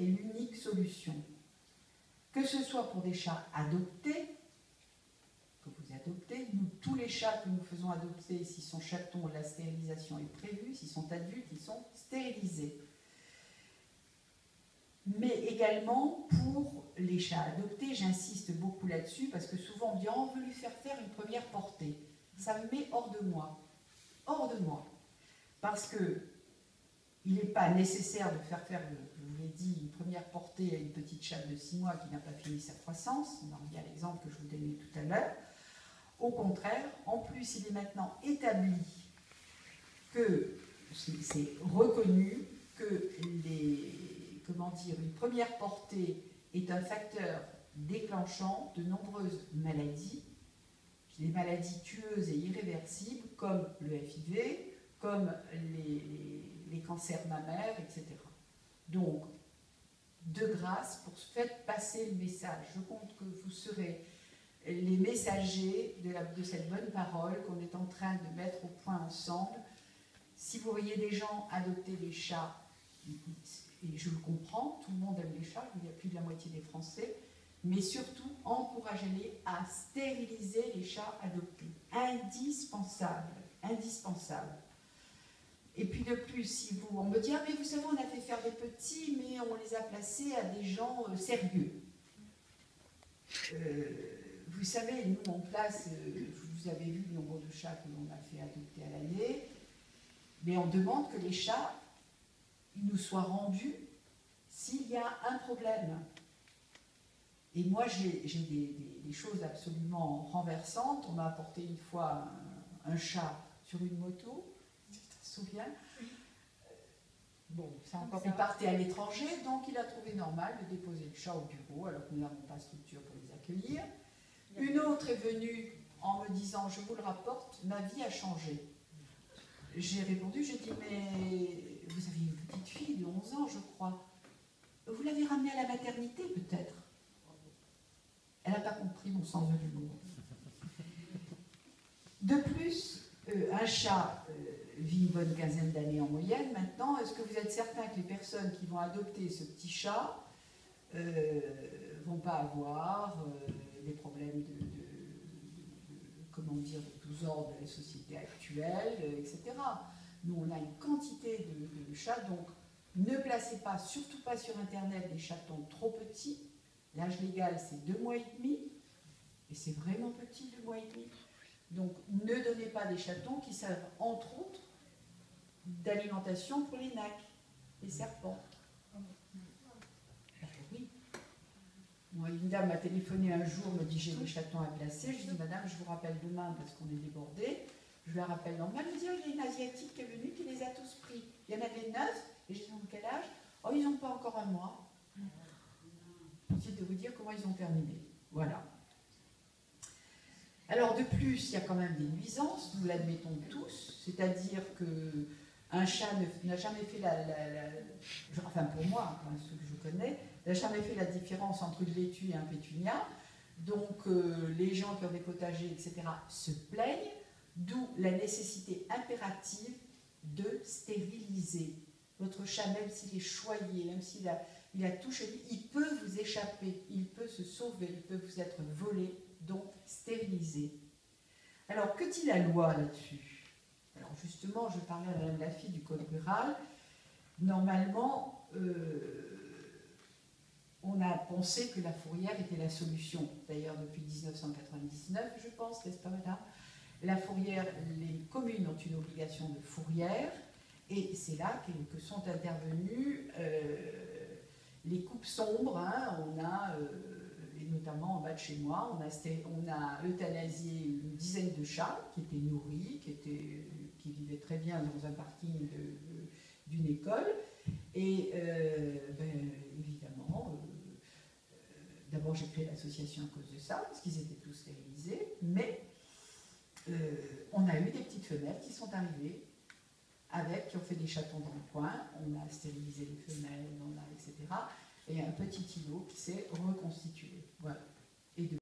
est l'unique solution. Que ce soit pour des chats adoptés, que vous adoptez, nous, tous les chats que nous faisons adopter, s'ils sont chatons, la stérilisation est prévue, s'ils sont adultes, ils sont stérilisés. Mais également pour les chats adoptés, j'insiste beaucoup là-dessus, parce que souvent on me dit « on veut lui faire faire une première portée ». Ça me met hors de moi. Hors de moi. Parce que il n'est pas nécessaire de faire faire, je vous l'ai dit, une première portée à une petite chatte de 6 mois qui n'a pas fini sa croissance. On en revient à l'exemple que je vous donnais tout à l'heure. Au contraire, en plus, il est maintenant établi que c'est reconnu que une première portée est un facteur déclenchant de nombreuses maladies, des maladies tueuses et irréversibles comme le FIV, comme les cancers mammaires, etc. Donc, de grâce, faites passer le message. Je compte que vous serez les messagers de cette bonne parole qu'on est en train de mettre au point ensemble. Si vous voyez des gens adopter des chats, et je le comprends, tout le monde aime les chats, il y a plus de la moitié des Français, mais surtout, encouragez-les à stériliser les chats adoptés. Indispensable, indispensable. Et puis de plus, si on me dit « ah mais vous savez, on a fait faire des petits, mais on les a placés à des gens sérieux ». Vous savez, nous on place, vous avez vu le nombre de chats que l'on a fait adopter à l'année, mais on demande que les chats nous soient rendus s'il y a un problème. Et moi j'ai des choses absolument renversantes. On m'a apporté une fois un chat sur une moto, tu te souviens? Bon, ça encore, il partait à l'étranger, donc il a trouvé normal de déposer le chat au bureau, alors que nous n'avons pas de structure pour les accueillir. Une autre est venue en me disant « je vous le rapporte, ma vie a changé ». J'ai répondu, j'ai dit « mais vous avez une petite fille de 11 ans, je crois. Vous l'avez ramenée à la maternité, peut-être ?» Elle n'a pas compris mon sens de l'humour. De plus, un chat vit une bonne quinzaine d'années en moyenne maintenant. Est-ce que vous êtes certain que les personnes qui vont adopter ce petit chat ne vont pas avoir des problèmes comment dire, de tous ordres de la société actuelle, etc. Nous, on a une quantité de chats, donc ne placez pas, surtout pas sur Internet, des chatons trop petits. L'âge légal, c'est 2 mois et demi, et c'est vraiment petit, 2 mois et demi. Donc, ne donnez pas des chatons qui servent, entre autres, d'alimentation pour les nacs, les serpents. Oui. Moi, une dame m'a téléphoné un jour, me dit j'ai des chatons à placer. Je dis madame, je vous rappelle demain parce qu'on est débordé. Je la rappelle normal. Elle me dit il y a une asiatique qui est venue qui les a tous pris. Il y en avait 9. Et je dis quel âge? Oh, ils n'ont pas encore un mois. C'est de vous dire comment ils ont terminé. Voilà. Alors de plus, il y a quand même des nuisances, nous l'admettons tous, c'est-à-dire qu'un chat n'a jamais fait enfin pour moi, hein, ceux que je connais, n'a jamais fait la différence entre une laitue et un pétunia, donc les gens qui ont des potagers, etc., se plaignent, d'où la nécessité impérative de stériliser. Votre chat, même s'il est choyé, même s'il a touché, il peut vous échapper, il peut se sauver, il peut vous être volé, donc stérilisé. Alors, que dit la loi là-dessus? Alors justement, je parlais à Madame Lafille du Code rural. Normalement, on a pensé que la fourrière était la solution. D'ailleurs, depuis 1999, je pense, n'est-ce pas, madame? La fourrière, les communes ont une obligation de fourrière, et c'est là que sont intervenues les coupes sombres. Hein, on a... et notamment en bas de chez moi, on a euthanasié une dizaine de chats qui étaient nourris, qui vivaient très bien dans un parking d'une école. Et évidemment, d'abord j'ai créé l'association à cause de ça, parce qu'ils étaient tous stérilisés, mais on a eu des petites femelles qui sont arrivées, qui ont fait des chatons dans le coin, on a stérilisé les femelles, etc. Et un petit îlot qui s'est reconstitué. Voilà.